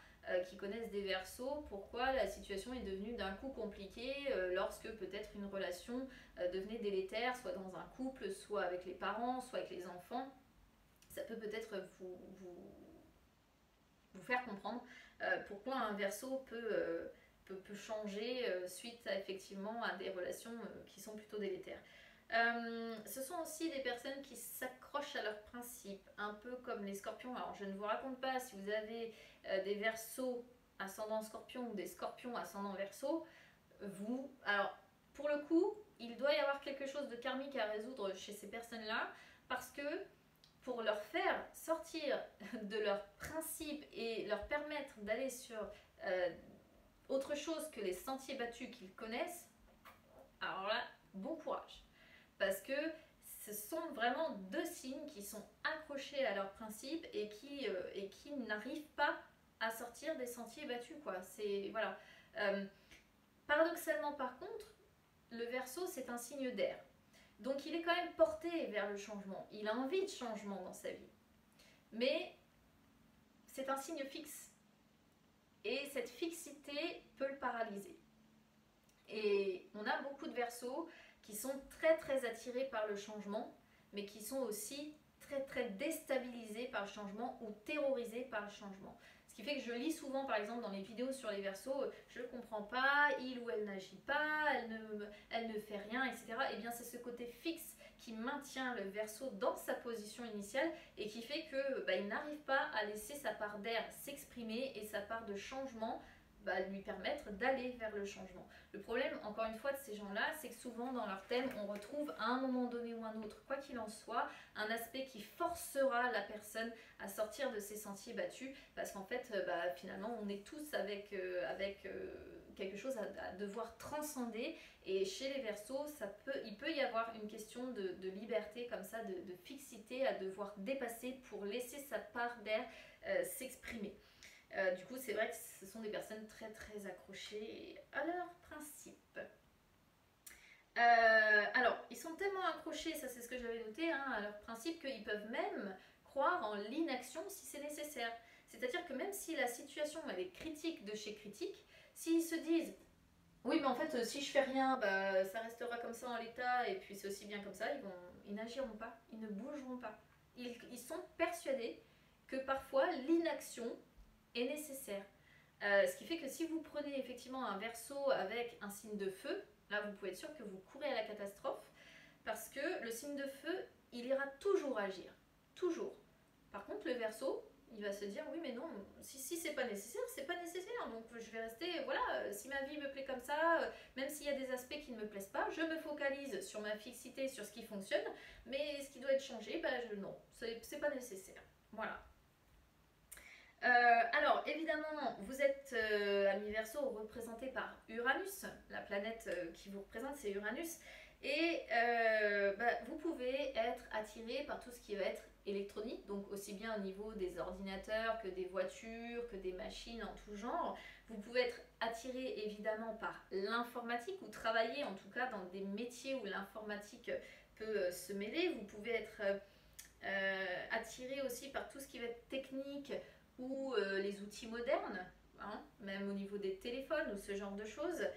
qui connaissent des Verseaux pourquoi la situation est devenue d'un coup compliquée lorsque peut-être une relation devenait délétère, soit dans un couple, soit avec les parents, soit avec les enfants. Ça peut peut-être vous faire comprendre pourquoi un Verseau peut changer suite effectivement à des relations qui sont plutôt délétères. Ce sont aussi des personnes qui s'accrochent à leurs principes, un peu comme les scorpions. Alors je ne vous raconte pas si vous avez des Verseaux ascendant scorpion ou des scorpions ascendant Verseau, alors pour le coup, il doit y avoir quelque chose de karmique à résoudre chez ces personnes-là, parce que pour leur faire sortir de leurs principes et leur permettre d'aller sur autre chose que les sentiers battus qu'ils connaissent, alors là, bon courage. Parce que ce sont vraiment deux signes qui sont accrochés à leurs principes et qui n'arrivent pas à sortir des sentiers battus, quoi. Voilà. Paradoxalement, par contre, le Verseau, c'est un signe d'air. Donc il est quand même porté vers le changement. Il a envie de changement dans sa vie. Mais c'est un signe fixe. Et cette fixité peut le paralyser. Et on a beaucoup de Verseaux qui sont très très attirés par le changement, mais qui sont aussi très très déstabilisés par le changement ou terrorisés par le changement. Ce qui fait que je lis souvent, par exemple, dans les vidéos sur les Verseaux, je ne comprends pas, il ou elle n'agit pas, elle ne fait rien, etc. Et bien c'est ce côté fixe qui maintient le Verseau dans sa position initiale et qui fait que il n'arrive pas à laisser sa part d'air s'exprimer et sa part de changement lui permettre d'aller vers le changement. Le problème, encore une fois, de ces gens-là, c'est que souvent dans leur thème, on retrouve à un moment donné ou un autre, quoi qu'il en soit, un aspect qui forcera la personne à sortir de ses sentiers battus, parce qu'en fait, finalement, on est tous avec quelque chose à devoir transcender, et chez les Verseaux, il peut y avoir une question de liberté comme ça, de fixité à devoir dépasser pour laisser sa part d'air s'exprimer. Du coup, c'est vrai que ce sont des personnes très très accrochées à leurs principes. Alors, ils sont tellement accrochés, ça c'est ce que j'avais noté, à leurs principes qu'ils peuvent même croire en l'inaction si c'est nécessaire. C'est-à-dire que même si la situation elle est critique de chez critique, s'ils se disent oui mais en fait si je fais rien, ça restera comme ça en l'état et puis c'est aussi bien comme ça, ils n'agiront pas, ils ne bougeront pas. Ils sont persuadés que parfois l'inaction est nécessaire. Ce qui fait que si vous prenez effectivement un Verseau avec un signe de feu, là vous pouvez être sûr que vous courez à la catastrophe, parce que le signe de feu, il ira toujours agir. Toujours. Par contre, le Verseau, il va se dire oui mais non, si c'est pas nécessaire, c'est pas nécessaire, donc je vais rester, voilà, si ma vie me plaît comme ça, même s'il y a des aspects qui ne me plaisent pas, je me focalise sur ma fixité, sur ce qui fonctionne, mais ce qui doit être changé, non, c'est pas nécessaire. Voilà. Alors évidemment, vous êtes ami Verseau représenté par Uranus, la planète qui vous représente c'est Uranus, et vous pouvez être attiré par tout ce qui va être électronique, donc aussi bien au niveau des ordinateurs que des voitures, que des machines en tout genre. Vous pouvez être attiré évidemment par l'informatique ou travailler en tout cas dans des métiers où l'informatique peut se mêler. Vous pouvez être attiré aussi par tout ce qui va être technique ou les outils modernes, même au niveau des téléphones ou ce genre de choses.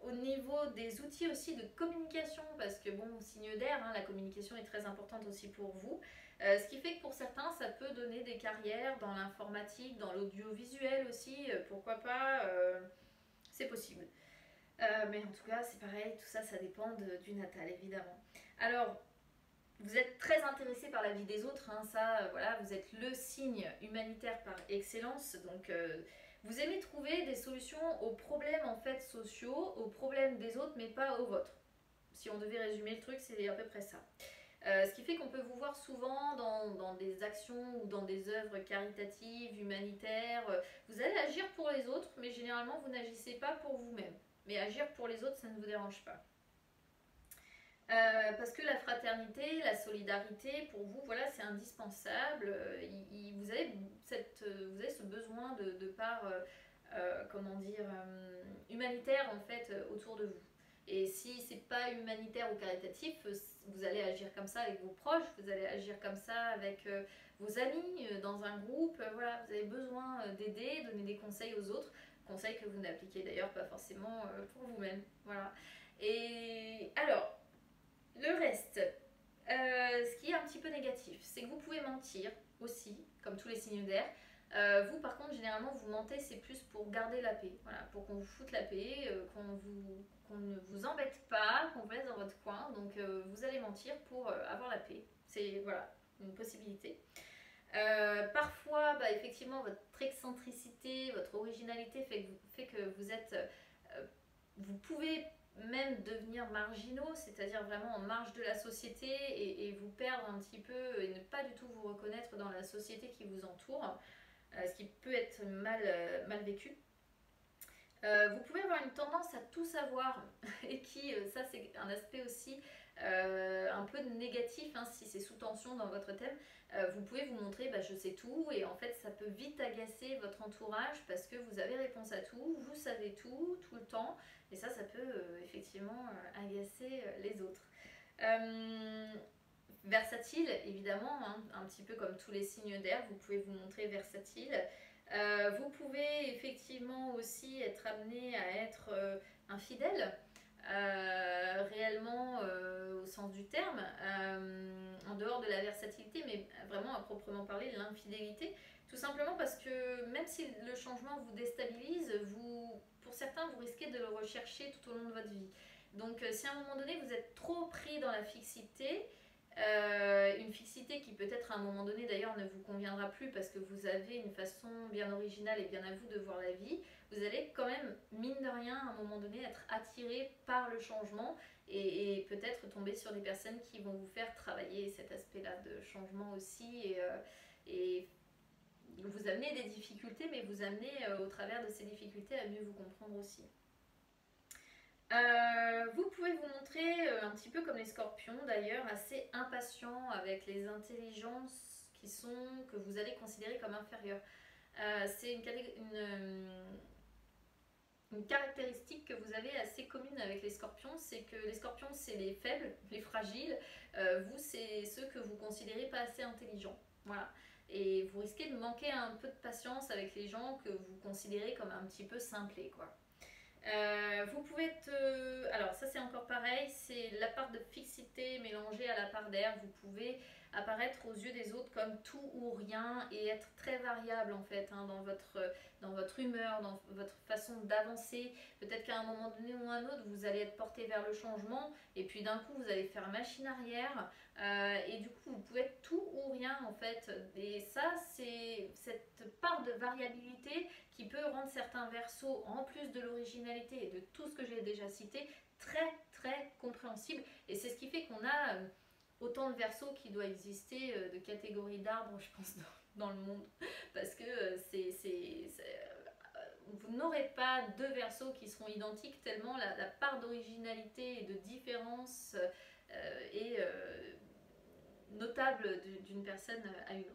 Au niveau des outils aussi de communication, parce que bon, signe d'air, la communication est très importante aussi pour vous. Ce qui fait que pour certains, ça peut donner des carrières dans l'informatique, dans l'audiovisuel aussi, pourquoi pas, c'est possible. Mais en tout cas, c'est pareil, tout ça, ça dépend du natal, évidemment. Alors, vous êtes très intéressé par la vie des autres, hein, ça, voilà, vous êtes le signe humanitaire par excellence, donc vous aimez trouver des solutions aux problèmes en fait sociaux, aux problèmes des autres, mais pas aux vôtres. Si on devait résumer le truc, c'est à peu près ça. Ce qui fait qu'on peut vous voir souvent dans des actions ou dans des œuvres caritatives, humanitaires. Vous allez agir pour les autres, mais généralement vous n'agissez pas pour vous-même. Mais agir pour les autres, ça ne vous dérange pas. Parce que la fraternité, la solidarité, pour vous, voilà, c'est indispensable. Vous avez vous avez ce besoin de part, comment dire, humanitaire en fait autour de vous. Et si c'est pas humanitaire ou caritatif, vous allez agir comme ça avec vos proches, vous allez agir comme ça avec vos amis, dans un groupe. Voilà, vous avez besoin d'aider, donner des conseils aux autres, conseils que vous n'appliquez d'ailleurs pas forcément pour vous-même. Voilà. Et alors, le reste, ce qui est un petit peu négatif, c'est que vous pouvez mentir aussi, comme tous les signes d'air. Vous, par contre, généralement, vous mentez, c'est plus pour garder la paix. Voilà, pour qu'on vous foute la paix, qu'on ne vous embête pas, qu'on vous laisse dans votre coin. Donc, vous allez mentir pour avoir la paix. C'est voilà, une possibilité. Parfois, bah, effectivement, votre excentricité, votre originalité fait que vous êtes. Vous pouvez même devenir marginaux, c'est-à-dire vraiment en marge de la société et vous perdre un petit peu et ne pas du tout vous reconnaître dans la société qui vous entoure, ce qui peut être mal vécu. Vous pouvez avoir une tendance à tout savoir et qui, ça c'est un aspect aussi un peu négatif hein, si c'est sous tension dans votre thème. Vous pouvez vous montrer bah, je sais tout et en fait ça peut vite agacer votre entourage parce que vous avez réponse à tout, vous savez tout le temps et ça peut effectivement agacer les autres. Versatile évidemment, hein, un petit peu comme tous les signes d'air, vous pouvez vous montrer versatile. Vous pouvez effectivement aussi être amené à être infidèle, réellement au sens du terme, en dehors de la versatilité, mais vraiment à proprement parler de l'infidélité, tout simplement parce que même si le changement vous déstabilise, pour certains, vous risquez de le rechercher tout au long de votre vie. Donc si à un moment donné vous êtes trop pris dans la fixité, une fixité qui peut-être à un moment donné d'ailleurs ne vous conviendra plus parce que vous avez une façon bien originale et bien à vous de voir la vie, vous allez quand même, mine de rien, à un moment donné être attiré par le changement et peut-être tomber sur des personnes qui vont vous faire travailler cet aspect-là de changement aussi et vous amener des difficultés, mais vous amener au travers de ces difficultés à mieux vous comprendre aussi. Vous pouvez vous montrer un petit peu comme les scorpions d'ailleurs, assez impatient avec les intelligences que vous allez considérer comme inférieures. C'est une caractéristique que vous avez assez commune avec les scorpions, c'est que les scorpions c'est les faibles, les fragiles, vous c'est ceux que vous considérez pas assez intelligents. Voilà. Et vous risquez de manquer un peu de patience avec les gens que vous considérez comme un petit peu simplés quoi. Vous pouvez être... alors ça c'est encore pareil, c'est la part de fixité mélangée à la part d'air. Vous pouvez apparaître aux yeux des autres comme tout ou rien et être très variable en fait hein, dans votre humeur, dans votre façon d'avancer. Peut-être qu'à un moment donné ou un autre vous allez être porté vers le changement et puis d'un coup vous allez faire machine arrière et du coup vous pouvez être tout ou rien en fait. Et ça c'est cette part de variabilité qui peut rendre certains versos, en plus de l'originalité et de tout ce que j'ai déjà cité, très très compréhensibles. Et c'est ce qui fait qu'on a autant de versos qui doit exister de catégories d'arbres, je pense, dans le monde. Parce que vous n'aurez pas deux versos qui seront identiques tellement la part d'originalité et de différence est notable d'une personne à une autre.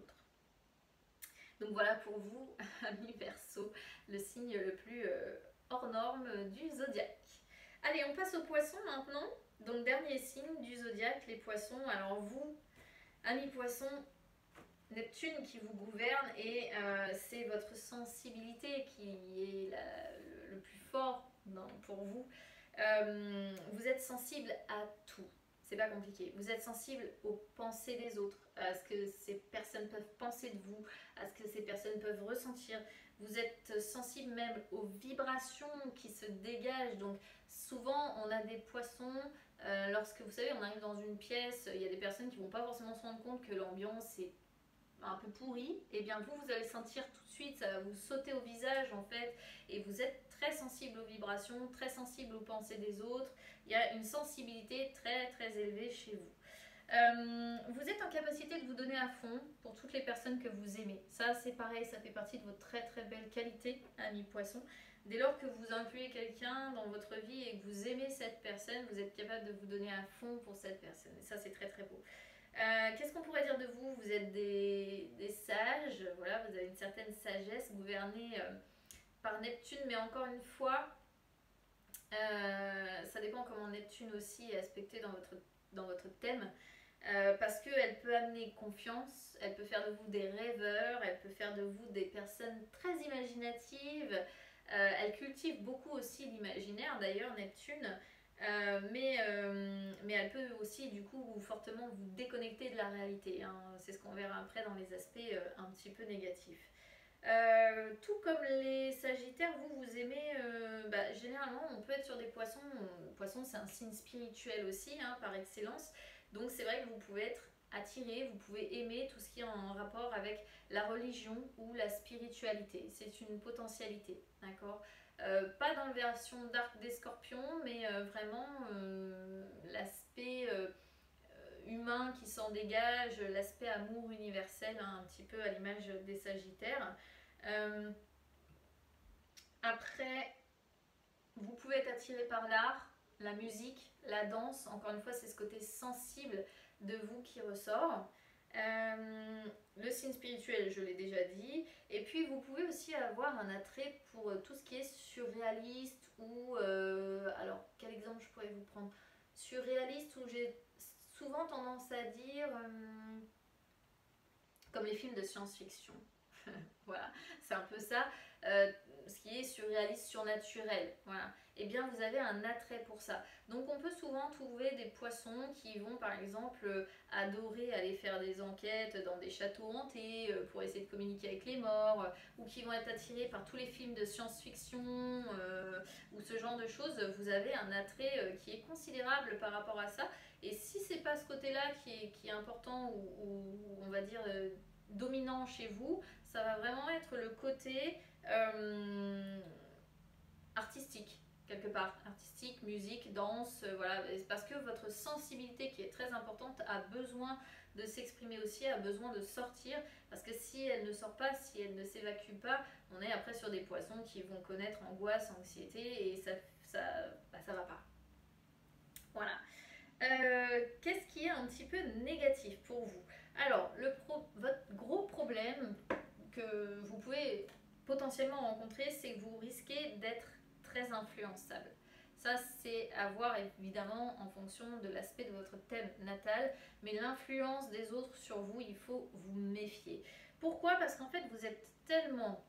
Donc voilà pour vous, amis Verseau, le signe le plus hors norme du zodiaque. Allez, on passe aux poissons maintenant. Donc dernier signe du zodiaque, les poissons. Alors vous, amis poissons, Neptune qui vous gouverne et c'est votre sensibilité qui est le plus fort pour vous. Vous êtes sensible à tout. c'est pas compliqué. Vous êtes sensible aux pensées des autres, à ce que ces personnes peuvent penser de vous, à ce que ces personnes peuvent ressentir. Vous êtes sensible même aux vibrations qui se dégagent. Donc souvent on a des poissons, lorsque vous savez on arrive dans une pièce, il y a des personnes qui vont pas forcément se rendre compte que l'ambiance est un peu pourri, et bien vous allez sentir tout de suite, ça va vous sauter au visage en fait, et vous êtes très sensible aux vibrations, très sensible aux pensées des autres. Il y a une sensibilité très élevée chez vous. Vous êtes en capacité de vous donner à fond pour toutes les personnes que vous aimez. Ça c'est pareil, ça fait partie de votre très belle qualité, ami poisson. Dès lors que vous incluez quelqu'un dans votre vie et que vous aimez cette personne, vous êtes capable de vous donner à fond pour cette personne. Et ça c'est très beau. Qu'est-ce qu'on pourrait dire de vous? Vous êtes des sages, voilà, vous avez une certaine sagesse, gouvernée par Neptune, mais encore une fois, ça dépend comment Neptune aussi est aspectée dans votre thème, parce qu'elle peut amener confiance, elle peut faire de vous des rêveurs, elle peut faire de vous des personnes très imaginatives, elle cultive beaucoup aussi l'imaginaire d'ailleurs, Neptune. Mais elle peut aussi du coup fortement vous déconnecter de la réalité, hein. C'est ce qu'on verra après dans les aspects un petit peu négatifs. Tout comme les sagittaires, vous aimez, généralement on peut être sur des poissons. Poisson c'est un signe spirituel aussi, hein, par excellence. Donc c'est vrai que vous pouvez être attiré, vous pouvez aimer tout ce qui est en rapport avec la religion ou la spiritualité. C'est une potentialité, d'accord? Pas dans la version d'arc des scorpions, mais vraiment l'aspect humain qui s'en dégage, l'aspect amour universel, hein, un petit peu à l'image des sagittaires. Après, vous pouvez être attiré par l'art, la musique, la danse. Encore une fois, c'est ce côté sensible de vous qui ressort. Le signe spirituel, je l'ai déjà dit. Et puis, vous pouvez aussi avoir un attrait pour tout ce qui est surréaliste ou... alors, quel exemple je pourrais vous prendre? Surréaliste, où j'ai souvent tendance à dire... comme les films de science-fiction. Voilà, c'est un peu ça. Ce qui est surréaliste, surnaturel. Voilà. Et bien vous avez un attrait pour ça. Donc on peut souvent trouver des poissons qui vont par exemple adorer aller faire des enquêtes dans des châteaux hantés pour essayer de communiquer avec les morts, ou qui vont être attirés par tous les films de science-fiction ou ce genre de choses. Vous avez un attrait qui est considérable par rapport à ça. Et si c'est pas ce côté-là qui est important ou on va dire dominant chez vous, ça va vraiment être le côté artistique, quelque part. Artistique, musique, danse, voilà. Parce que votre sensibilité, qui est très importante, a besoin de s'exprimer aussi, a besoin de sortir. Parce que si elle ne sort pas, si elle ne s'évacue pas, on est après sur des poissons qui vont connaître angoisse, anxiété, et ça va pas. Voilà. Qu'est-ce qui est un petit peu négatif pour vous? Alors, votre gros problème que vous pouvez potentiellement rencontrer, c'est que vous risquez d'être très influençable. Ça, c'est à voir évidemment en fonction de l'aspect de votre thème natal, mais l'influence des autres sur vous, il faut vous méfier. Pourquoi? Parce qu'en fait, vous êtes tellement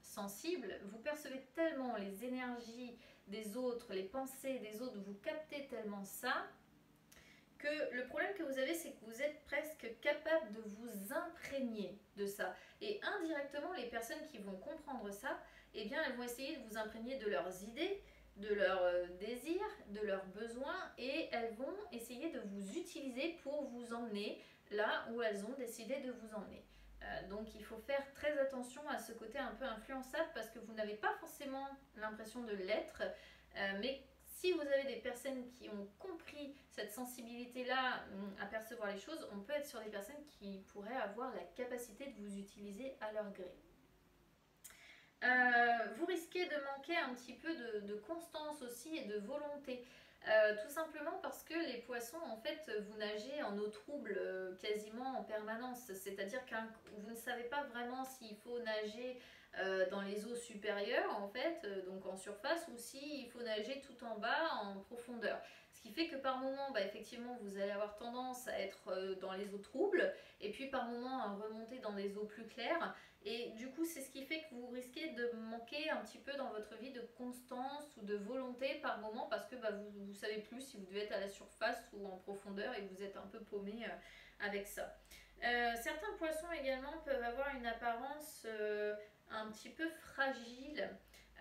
sensible, vous percevez tellement les énergies des autres, les pensées des autres, vous captez tellement ça, que le problème que vous avez, c'est que vous êtes presque capable de vous imprégner de ça. Et indirectement, les personnes qui vont comprendre ça, eh bien, elles vont essayer de vous imprégner de leurs idées, de leurs désirs, de leurs besoins, et elles vont essayer de vous utiliser pour vous emmener là où elles ont décidé de vous emmener. Donc il faut faire très attention à ce côté un peu influençable, parce que vous n'avez pas forcément l'impression de l'être, mais si vous avez des personnes qui ont compris cette sensibilité-là à percevoir les choses, on peut être sur des personnes qui pourraient avoir la capacité de vous utiliser à leur gré. Vous risquez de manquer un petit peu de constance aussi et de volonté. Tout simplement parce que les poissons, en fait, vous nagez en eau trouble quasiment en permanence. C'est-à-dire que vous ne savez pas vraiment s'il faut nager dans les eaux supérieures en fait, donc en surface, ou si il faut nager tout en bas en profondeur. Ce qui fait que par moment, effectivement, vous allez avoir tendance à être dans les eaux troubles, et puis par moment à remonter dans des eaux plus claires. Et du coup, c'est ce qui fait que vous risquez de manquer un petit peu dans votre vie de constance ou de volonté par moment, parce que vous ne savez plus si vous devez être à la surface ou en profondeur, et vous êtes un peu paumé avec ça. Certains poissons également peuvent avoir une apparence un petit peu fragile.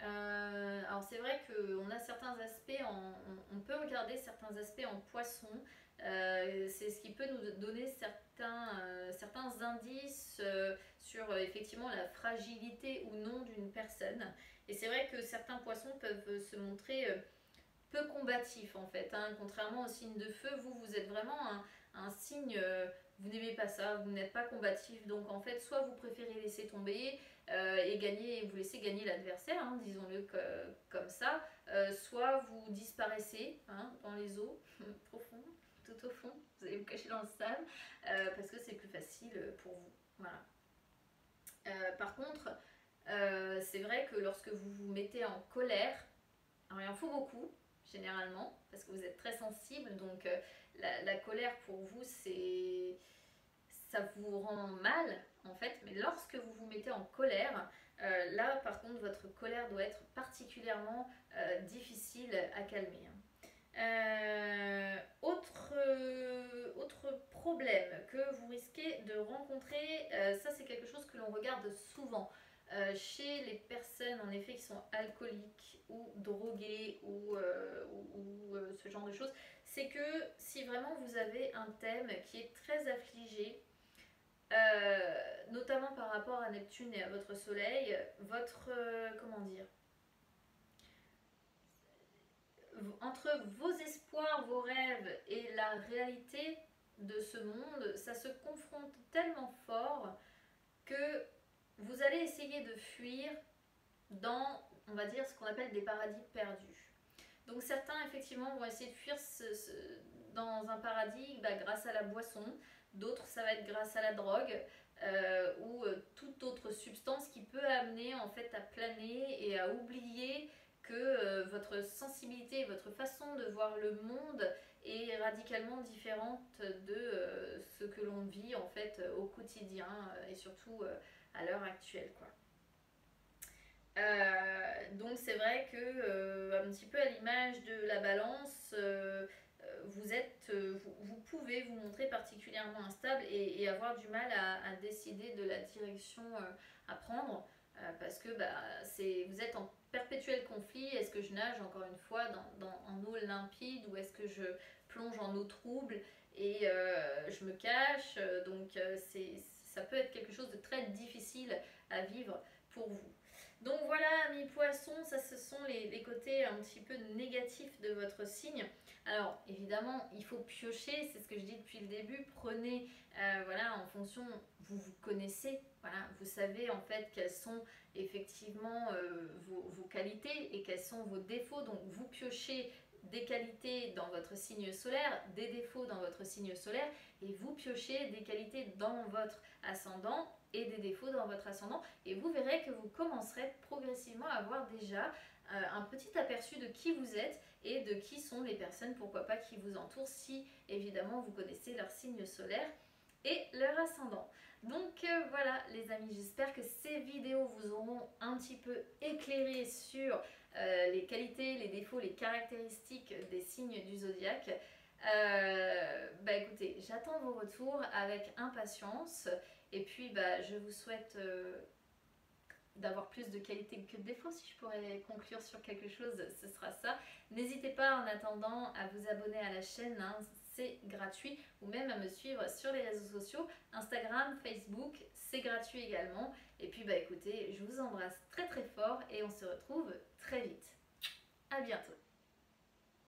Alors c'est vrai qu'on a certains aspects, on peut regarder certains aspects en poisson. C'est ce qui peut nous donner certains indices sur effectivement la fragilité ou non d'une personne. Et c'est vrai que certains poissons peuvent se montrer peu combatifs en fait, hein. Contrairement au signe de feu, vous êtes vraiment un signe, vous n'aimez pas ça, vous n'êtes pas combatif, donc en fait soit vous préférez laisser tomber et vous laissez gagner l'adversaire, hein, disons-le comme ça, soit vous disparaissez, hein, dans les eaux profondes, tout au fond, vous allez vous cacher dans le sable parce que c'est plus facile pour vous. Voilà. Par contre, c'est vrai que lorsque vous vous mettez en colère, alors il en faut beaucoup généralement parce que vous êtes très sensible, donc la colère pour vous ça vous rend mal en fait, mais lorsque vous vous mettez en colère, là par contre votre colère doit être particulièrement difficile à calmer. Autre problème que vous risquez de rencontrer, ça c'est quelque chose que l'on regarde souvent chez les personnes en effet qui sont alcooliques ou droguées ou ce genre de choses, c'est que si vraiment vous avez un thème qui est très affligé, notamment par rapport à Neptune et à votre soleil, comment dire, entre vos espoirs, vos rêves et la réalité de ce monde, ça se confronte tellement fort que vous allez essayer de fuir dans, on va dire, ce qu'on appelle des paradis perdus. Donc certains, effectivement, vont essayer de fuir dans un paradis grâce à la boisson, d'autres, ça va être grâce à la drogue ou toute autre substance qui peut amener en fait à planer et à oublier que votre sensibilité, votre façon de voir le monde est radicalement différente de ce que l'on vit en fait au quotidien et surtout à l'heure actuelle, quoi. Donc c'est vrai que un petit peu à l'image de la balance, vous pouvez vous montrer particulièrement instable et avoir du mal à décider de la direction à prendre parce que vous êtes en perpétuel conflit. Est-ce que je nage encore une fois en eau limpide ou est-ce que je plonge en eau trouble et je me cache, donc ça peut être quelque chose de très difficile à vivre pour vous. Donc voilà, mes poissons, ça ce sont les côtés un petit peu négatifs de votre signe. Alors évidemment, il faut piocher, c'est ce que je dis depuis le début. Prenez, voilà, en fonction, vous connaissez, voilà, vous savez en fait quelles sont effectivement vos qualités et quels sont vos défauts. Donc vous piochez des qualités dans votre signe solaire, des défauts dans votre signe solaire, et vous piochez des qualités dans votre ascendant et des défauts dans votre ascendant, et vous verrez que vous commencerez progressivement à avoir déjà un petit aperçu de qui vous êtes et de qui sont les personnes, pourquoi pas, qui vous entourent, si évidemment vous connaissez leur signe solaire et leur ascendant. Donc voilà les amis, j'espère que ces vidéos vous auront un petit peu éclairé sur les qualités, les défauts, les caractéristiques des signes du zodiaque. Écoutez, j'attends vos retours avec impatience et puis je vous souhaite d'avoir plus de qualité que de défauts. Si je pourrais conclure sur quelque chose, ce sera ça. N'hésitez pas en attendant à vous abonner à la chaîne, hein, c'est gratuit, ou même à me suivre sur les réseaux sociaux, Instagram, Facebook, c'est gratuit également. Et puis écoutez, je vous embrasse très très fort et on se retrouve très vite. À bientôt.